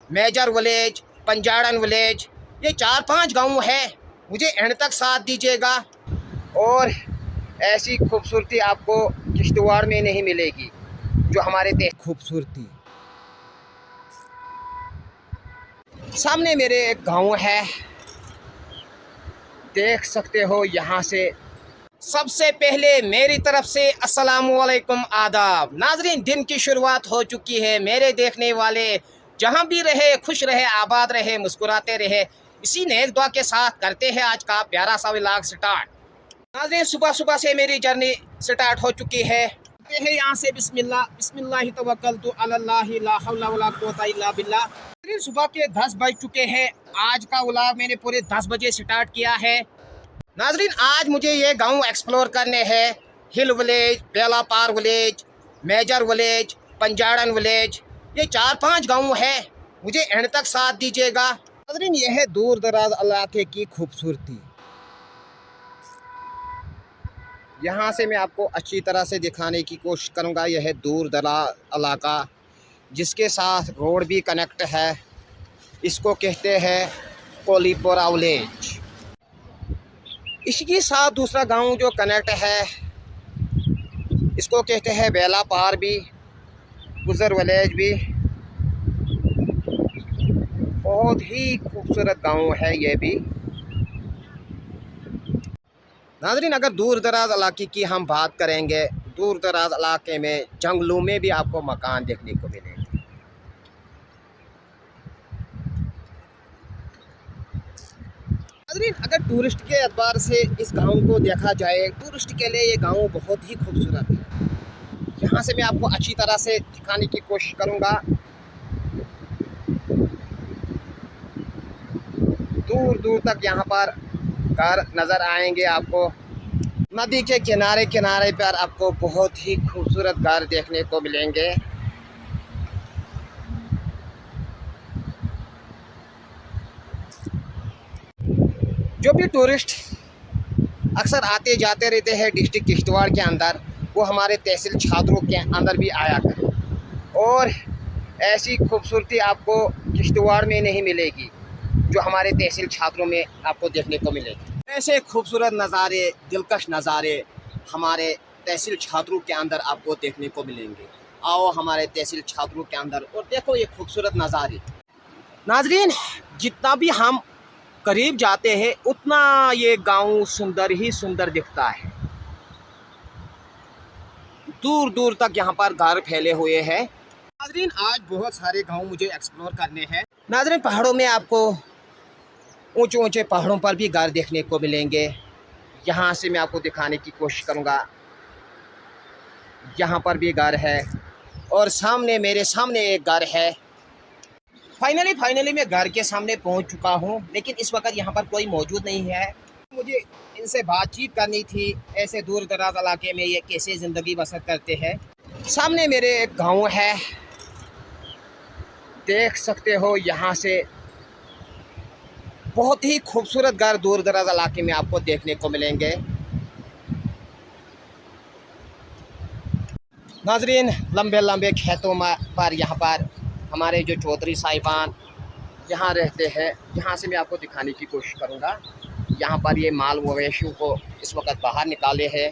Major village, पंजाड़न village, ये 4-5 गांव है। मुझे एंड तक साथ दीजिएगा और ऐसी खूबसूरती आपको किश्तवाड़ में नहीं मिलेगी जो हमारे देश खूबसूरती। सामने मेरे एक गांव है, देख सकते हो यहाँ से। सबसे पहले मेरी तरफ से अस्सलामुअलैकुम आदाब। नाजरीन, दिन की शुरुआत हो चुकी है। मेरे देखने वाले जहाँ भी रहे खुश रहे, आबाद रहे, मुस्कुराते रहे, इसी नेक दुआ के साथ करते हैं आज का प्यारा सा व्लॉग स्टार्ट। नाज़रीन, सुबह सुबह से मेरी जर्नी स्टार्ट हो चुकी है। यहाँ से बिस्मिल्लाह बिस्मिल्लाह तवक्कलतु अलल्लाहि ला हौला वला कुव्वता इल्ला बिल्लाह। नाज़रीन, सुबह के 10 बज चुके हैं। आज का व्लॉग मैंने पूरे 10 बजे स्टार्ट किया है। नाज़रीन, आज मुझे ये गांव एक्सप्लोर करने हैं। हिल विलेज, बेला पार विलेज, मेजर विलेज, पंजाड़न विलेज, ये 4-5 गांव है। मुझे एंड तक साथ दीजिएगा। नाज़रीन, ये है दूर दराज इलाके की खूबसूरती। यहाँ से मैं आपको अच्छी तरह से दिखाने की कोशिश करूँगा। यह है दूर दराज इलाका जिसके साथ रोड भी कनेक्ट है। इसको कहते हैं कोलीपोरा विलेज। इसके साथ दूसरा गांव जो कनेक्ट है इसको कहते हैं बेला पार भी, गुजर विलेज भी। बहुत ही खूबसूरत गांव है ये भी। नाज़रीन, अगर दूर दराज इलाके की हम बात करेंगे, दूर दराज इलाके में जंगलों में भी आपको मकान देखने को मिलेंगे। नाज़रीन, अगर टूरिस्ट के एतबार से इस गांव को देखा जाए, टूरिस्ट के लिए ये गांव बहुत ही खूबसूरत है। यहाँ से मैं आपको अच्छी तरह से दिखाने की कोशिश करूँगा। दूर दूर तक यहाँ पर घर नज़र आएंगे आपको। नदी के किनारे किनारे पर आपको बहुत ही खूबसूरत घर देखने को मिलेंगे। जो भी टूरिस्ट अक्सर आते जाते रहते हैं डिस्ट्रिक्ट किश्तवाड़ के अंदर, वो हमारे तहसील छात्रों के अंदर भी आया करें और ऐसी खूबसूरती आपको किश्तवाड़ में नहीं मिलेगी जो हमारे तहसील छात्रों में आपको देखने को मिलेगी। ऐसे खूबसूरत नज़ारे, दिलकश नज़ारे हमारे तहसील छात्रों के अंदर आपको देखने को मिलेंगे। आओ हमारे तहसील छात्रों के अंदर और देखो ये खूबसूरत नज़ारे। नाजरीन, जितना भी हम करीब जाते हैं उतना ये गांव सुंदर ही सुंदर दिखता है। दूर दूर तक यहाँ पर घर फैले हुए हैं। नाजरीन, आज बहुत सारे गांव मुझे एक्सप्लोर करने हैं। नाजरीन, पहाड़ों में आपको ऊंचे ऊंचे पहाड़ों पर भी घर देखने को मिलेंगे। यहाँ से मैं आपको दिखाने की कोशिश करूँगा। यहाँ पर भी घर है और सामने मेरे सामने एक घर है। फाइनली मैं घर के सामने पहुँच चुका हूँ, लेकिन इस वक्त यहाँ पर कोई मौजूद नहीं है। मुझे इनसे बातचीत करनी थी, ऐसे दूर दराज इलाके में ये कैसे ज़िंदगी बसर करते हैं। सामने मेरे एक गाँव है, देख सकते हो। यहाँ से बहुत ही खूबसूरत घर दूर दराज इलाके में आपको देखने को मिलेंगे। नाजरीन, लंबे लंबे खेतों पर यहाँ पर हमारे जो चौधरी साहिबान यहाँ रहते हैं। यहाँ से मैं आपको दिखाने की कोशिश करूँगा। यहाँ पर ये माल मवेशियों को इस वक्त बाहर निकाले हैं।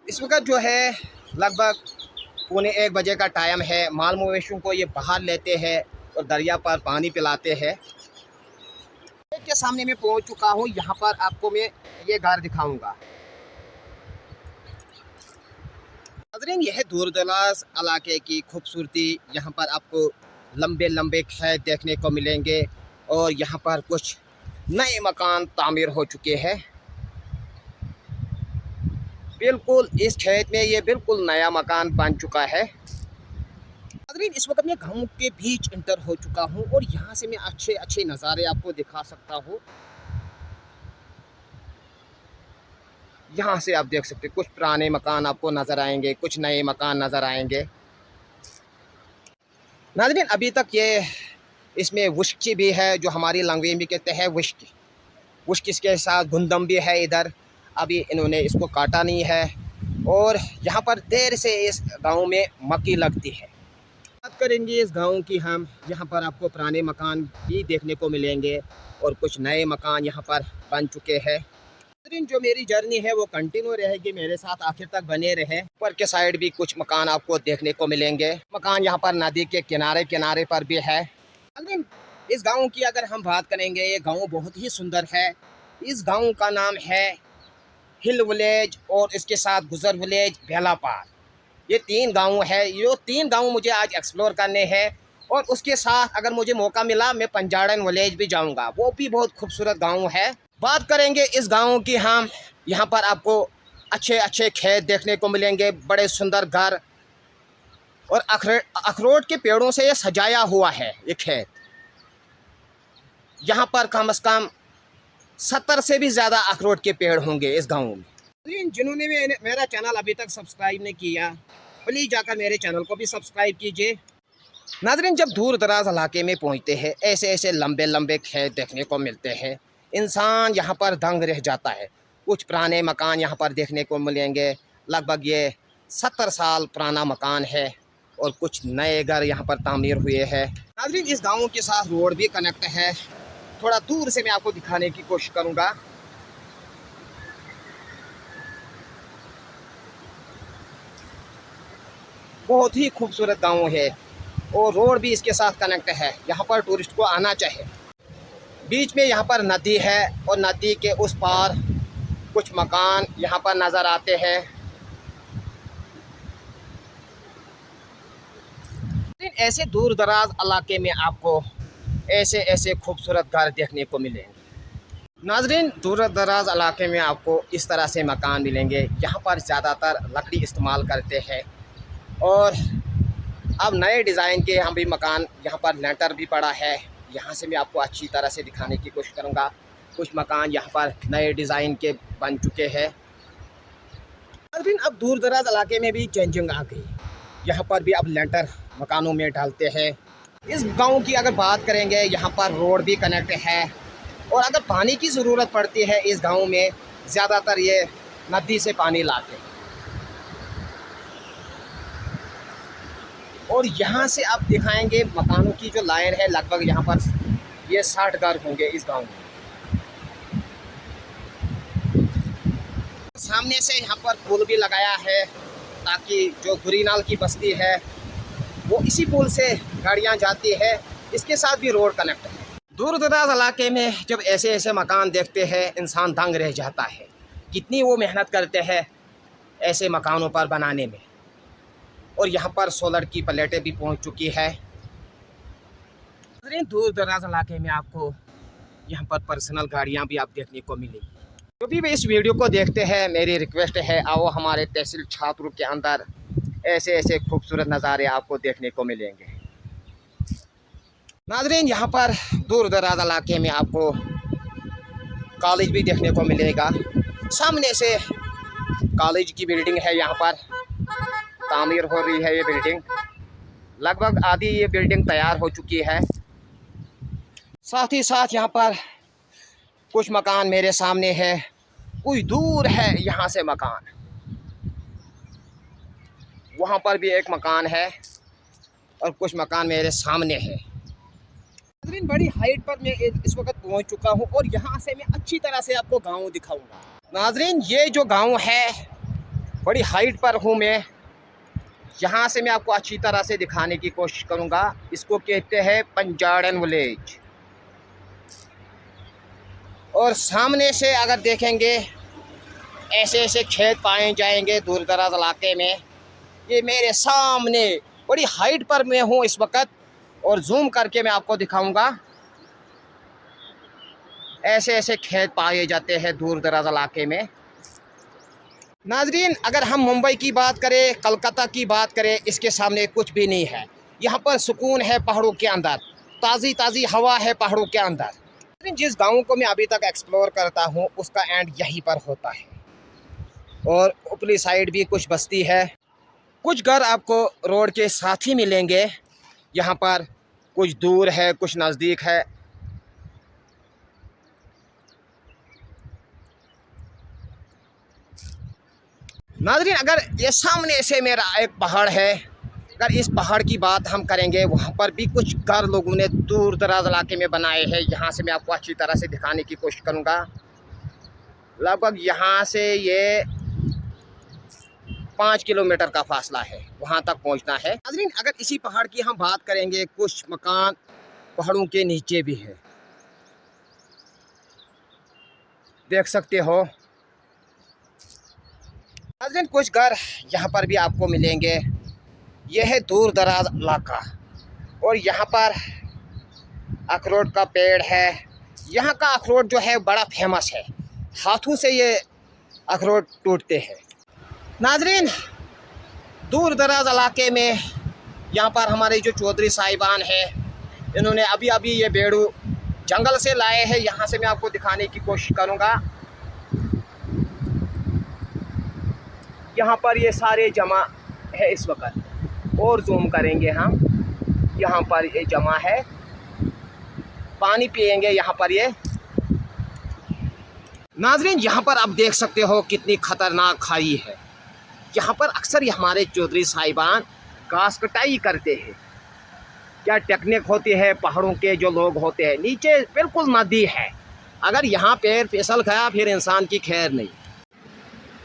इस वक्त जो है लगभग 1:15 बजे का टाइम है। माल मवेशियों को ये बाहर लेते हैं और दरिया पर पानी पिलाते हैं। के सामने मैं पहुंच चुका हूं। यहाँ पर आपको मैं ये घर दिखाऊंगा। नाज़रीन, यह दूर दराज इलाके की खूबसूरती। यहाँ पर आपको लंबे लंबे खेत देखने को मिलेंगे और यहाँ पर कुछ नए मकान तामीर हो चुके हैं। बिल्कुल इस खेत में ये बिल्कुल नया मकान बन चुका है। नाज़रीन, इस वक्त मैं गांव के बीच इंटर हो चुका हूं और यहाँ से मैं अच्छे अच्छे नज़ारे आपको दिखा सकता हूँ। यहाँ से आप देख सकते हैं कुछ पुराने मकान आपको नज़र आएंगे, कुछ नए मकान नज़र आएंगे। नाज़रीन, अभी तक ये इसमें वुश्की भी है, जो हमारी लैंग्वेज में कहते हैं वुश्की। वुश्की के साथ गुंदम भी है इधर। अभी इन्होंने इसको काटा नहीं है। और यहाँ पर देर से इस गांव में मक्की लगती है। बात करेंगे इस गांव की हम। यहाँ पर आपको पुराने मकान भी देखने को मिलेंगे और कुछ नए मकान यहाँ पर बन चुके हैं। लेकिन जो मेरी जर्नी है वो कंटिन्यू रहेगी, मेरे साथ आखिर तक बने रहे। ऊपर के साइड भी कुछ मकान आपको देखने को मिलेंगे। मकान यहाँ पर नदी के किनारे किनारे पर भी है। लेकिन इस गांव की अगर हम बात करेंगे, ये गांव बहुत ही सुंदर है। इस गांव का नाम है हिल विलेज और इसके साथ गुजर विलेज, बेलापार। ये 3 गांव है। ये 3 गांव मुझे आज एक्सप्लोर करने हैं और उसके साथ अगर मुझे मौका मिला मैं पंजाड़न विलेज भी जाऊंगा, वो भी बहुत खूबसूरत गांव है। बात करेंगे इस गांव की हम। यहाँ पर आपको अच्छे अच्छे खेत देखने को मिलेंगे, बड़े सुंदर घर और अखरोट के पेड़ों से ये सजाया हुआ है ये खेत। यहाँ पर कम से कम 70 से भी ज़्यादा अखरोट के पेड़ होंगे इस गांव में। जिन्होंने मेरा चैनल अभी तक सब्सक्राइब नहीं किया, प्लीज़ जाकर मेरे चैनल को भी सब्सक्राइब कीजिए। नाज़रीन, जब दूर दराज इलाके में पहुँचते हैं, ऐसे ऐसे लंबे लंबे खेत देखने को मिलते हैं, इंसान यहाँ पर दंग रह जाता है। कुछ पुराने मकान यहाँ पर देखने को मिलेंगे, लगभग ये 70 साल पुराना मकान है और कुछ नए घर यहाँ पर तामीर हुए हैं। नाज़रीन, इस गाँव के साथ रोड भी कनेक्ट है। थोड़ा दूर से मैं आपको दिखाने की कोशिश करूँगा। बहुत ही खूबसूरत गांव है और रोड भी इसके साथ कनेक्ट है। यहाँ पर टूरिस्ट को आना चाहिए। बीच में यहाँ पर नदी है और नदी के उस पार कुछ मकान यहाँ पर नज़र आते हैं। ऐसे दूर दराज इलाके में आपको ऐसे ऐसे खूबसूरत घर देखने को मिलेंगे। नाज़रीन, दूर दराज इलाके में आपको इस तरह से मकान मिलेंगे। यहाँ पर ज़्यादातर लकड़ी इस्तेमाल करते हैं और अब नए डिज़ाइन के यहाँ भी मकान, यहाँ पर लेंटर भी पड़ा है। यहाँ से मैं आपको अच्छी तरह से दिखाने की कोशिश करूँगा। कुछ मकान यहाँ पर नए डिज़ाइन के बन चुके हैं। लेकिन अब दूर दराज इलाके में भी चेंजिंग आ गई। यहाँ पर भी अब लेंटर मकानों में डालते हैं। इस गांव की अगर बात करेंगे, यहाँ पर रोड भी कनेक्ट है और अगर पानी की ज़रूरत पड़ती है इस गांव में, ज़्यादातर ये नदी से पानी लाते हैं। और यहाँ से आप दिखाएंगे मकानों की जो लाइन है, लगभग यहाँ पर ये 60 घर होंगे इस गांव में। सामने से यहाँ पर पुल भी लगाया है ताकि जो गुरीनाल की बस्ती है वो इसी पुल से गाड़ियाँ जाती है। इसके साथ भी रोड कनेक्ट है। दूर दराज इलाके में जब ऐसे ऐसे मकान देखते हैं, इंसान दंग रह जाता है। कितनी वो मेहनत करते हैं ऐसे मकानों पर बनाने में। और यहाँ पर सोलर की प्लेटें भी पहुँच चुकी है। दूर दराज इलाके में आपको यहाँ पर पर्सनल गाड़ियाँ भी आप देखने को मिलेंगी। जो भी इस वीडियो को देखते हैं, मेरी रिक्वेस्ट है आओ हमारे तहसील छात्र के अंदर ऐसे ऐसे खूबसूरत नज़ारे आपको देखने को मिलेंगे। नाज़रीन, यहाँ पर दूर दराज इलाके में आपको कॉलेज भी देखने को मिलेगा। सामने से कॉलेज की बिल्डिंग है, यहाँ पर तामीर हो रही है। ये बिल्डिंग लगभग आधी ये बिल्डिंग तैयार हो चुकी है। साथ ही साथ यहाँ पर कुछ मकान मेरे सामने है, कुछ दूर है यहाँ से मकान। वहाँ पर भी एक मकान है और कुछ मकान मेरे सामने है। बड़ी हाइट पर मैं इस वक्त पहुँच चुका हूँ और यहाँ से मैं अच्छी तरह से आपको गाँव दिखाऊंगा। नाज़रीन, ये जो गाँव है बड़ी हाइट पर हूँ मैं। यहाँ से मैं आपको अच्छी तरह से दिखाने की कोशिश करूँगा। इसको कहते हैं पंजाड़न विलेज। और सामने से अगर देखेंगे ऐसे ऐसे खेत पाए जाएंगे दूर दराज इलाके में। ये मेरे सामने बड़ी हाइट पर मैं हूँ इस वक्त और जूम करके मैं आपको दिखाऊंगा। ऐसे ऐसे खेत पाए जाते हैं दूर दराज इलाके में। नाजरीन, अगर हम मुंबई की बात करें, कलकत्ता की बात करें, इसके सामने कुछ भी नहीं है। यहाँ पर सुकून है पहाड़ों के अंदर, ताज़ी ताज़ी हवा है पहाड़ों के अंदर। जिस गांव को मैं अभी तक एक्सप्लोर करता हूँ उसका एंड यहीं पर होता है और ऊपरी साइड भी कुछ बस्ती है। कुछ घर आपको रोड के साथ ही मिलेंगे। यहाँ पर कुछ दूर है, कुछ नज़दीक है। नाज़रीन, अगर ये सामने से मेरा एक पहाड़ है, अगर इस पहाड़ की बात हम करेंगे, वहाँ पर भी कुछ घर लोगों ने दूर दराज इलाके में बनाए हैं। यहाँ से मैं आपको अच्छी तरह से दिखाने की कोशिश करूँगा। लगभग यहाँ से ये 5 किलोमीटर का फासला है, वहाँ तक पहुँचना है। नाज़रीन, अगर इसी पहाड़ की हम बात करेंगे, कुछ मकान पहाड़ों के नीचे भी है, देख सकते हो। नाज़रीन, कुछ घर यहाँ पर भी आपको मिलेंगे। यह है दूर दराज इलाका और यहाँ पर अखरोट का पेड़ है। यहाँ का अखरोट जो है बड़ा फेमस है, हाथों से ये अखरोट टूटते हैं। नाज़रीन, दूर दराज इलाके में यहाँ पर हमारे जो चौधरी साहिबान हैं, इन्होंने अभी अभी ये बेड़ू जंगल से लाए हैं। यहाँ से मैं आपको दिखाने की कोशिश करूँगा। यहाँ पर ये सारे जमा है इस वक्त, और जूम करेंगे हम। यहाँ पर ये जमा है, पानी पिएंगे यहाँ पर ये। नाज़रीन, यहाँ पर आप देख सकते हो कितनी ख़तरनाक खाई है। यहाँ पर अक्सर हमारे चौधरी साहिबान घास कटाई करते हैं। क्या टेक्निक होती है पहाड़ों के जो लोग होते हैं। नीचे बिल्कुल नदी है, अगर यहाँ पैर फिसल गया फिर इंसान की खैर नहीं।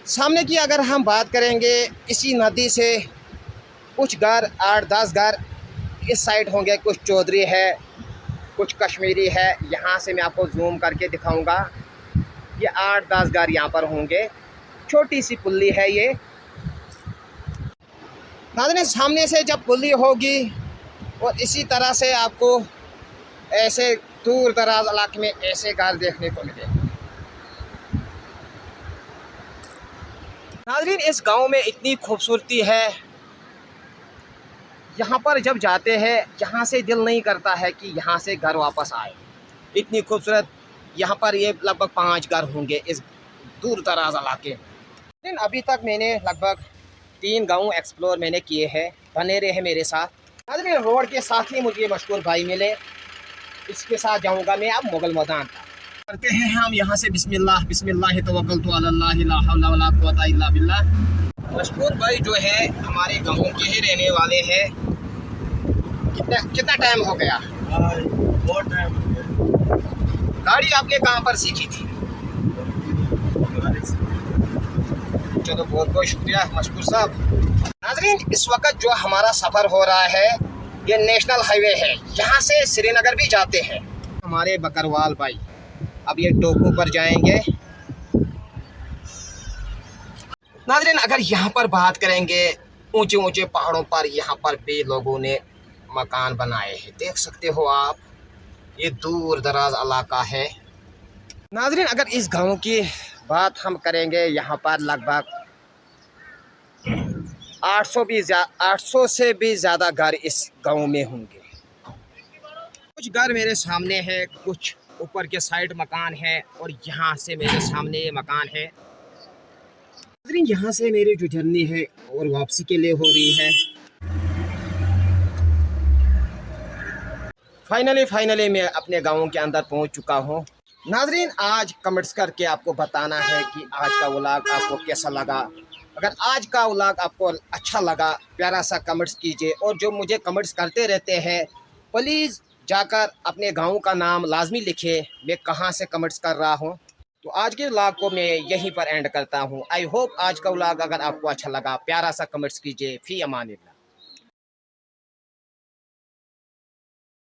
सामने की अगर हम बात करेंगे, इसी नदी से कुछ घर 8-10 घर इस साइड होंगे, कुछ चौधरी है, कुछ कश्मीरी है। यहाँ से मैं आपको जूम करके दिखाऊंगा। ये 8-10 घर यहाँ पर होंगे। छोटी सी पुल्ली है ये। नाज़रीन, सामने से जब पुल्ली होगी और इसी तरह से आपको ऐसे दूर दराज इलाके में ऐसे घर देखने को मिलेंगे। नाज़रीन, इस गांव में इतनी खूबसूरती है, यहाँ पर जब जाते हैं यहाँ से दिल नहीं करता है कि यहाँ से घर वापस आए। इतनी खूबसूरत यहाँ पर ये लगभग 5 घर होंगे इस दूर दराज इलाके में। लेकिन अभी तक मैंने लगभग 3 गांव एक्सप्लोर मैंने किए हैं। बने रहे मेरे साथ। नाज़रीन, रोड के साथ ही मुझे मशहूर भाई मिले, इसके साथ जाऊँगा मैं अब मुगल मैदान का। करते हैं हम यहाँ से बिस्मिल्लाह बिस्मिल्लाह तवक्कलतु अल्लाह ला हौला वला कुव्वता इल्ला बिल्लाह। मशहूर भाई जो है हमारे गाँव के ही रहने वाले हैं। कितना टाइम हो गया? बहुत टाइम हो गया। गाड़ी आपने कहाँ पर सीखी थी? चलो, बहुत बहुत शुक्रिया मशहूर साहब। नाज़रीन, इस वक्त जो हमारा सफ़र हो रहा है ये नेशनल हाईवे है, यहाँ से श्रीनगर भी जाते हैं हमारे बकरवाल भाई। अब ये टोकू पर जाएंगे। नाज़रीन, अगर यहाँ पर बात करेंगे, ऊंचे ऊंचे पहाड़ों पर यहाँ पर भी लोगों ने मकान बनाए हैं, देख सकते हो आप। ये दूर दराज इलाका है। नाज़रीन, अगर इस गांव की बात हम करेंगे, यहाँ पर लगभग 800 से भी ज़्यादा घर इस गांव में होंगे। कुछ घर मेरे सामने है, कुछ ऊपर के साइड मकान है, और यहाँ से मेरे सामने ये मकान है। नाज़रीन, यहाँ से मेरी जो जर्नी है और वापसी के लिए हो रही है। फाइनली मैं अपने गाँव के अंदर पहुँच चुका हूँ। नाज़रीन, आज कमेंट्स करके आपको बताना है कि आज का व्लॉग आपको कैसा लगा। अगर आज का व्लॉग आपको अच्छा लगा, प्यारा सा कमेंट्स कीजिए। और जो मुझे कमेंट्स करते रहते हैं, प्लीज़ जाकर अपने गांव का नाम लाजमी लिखे, मैं कहां से कमेंट्स कर रहा हूं। तो आज के व्लॉग को मैं यहीं पर एंड करता हूं। आई होप आज का व्लॉग अगर आपको अच्छा लगा, प्यारा सा कमेंट्स कीजिए। फी अमानिल्लाह।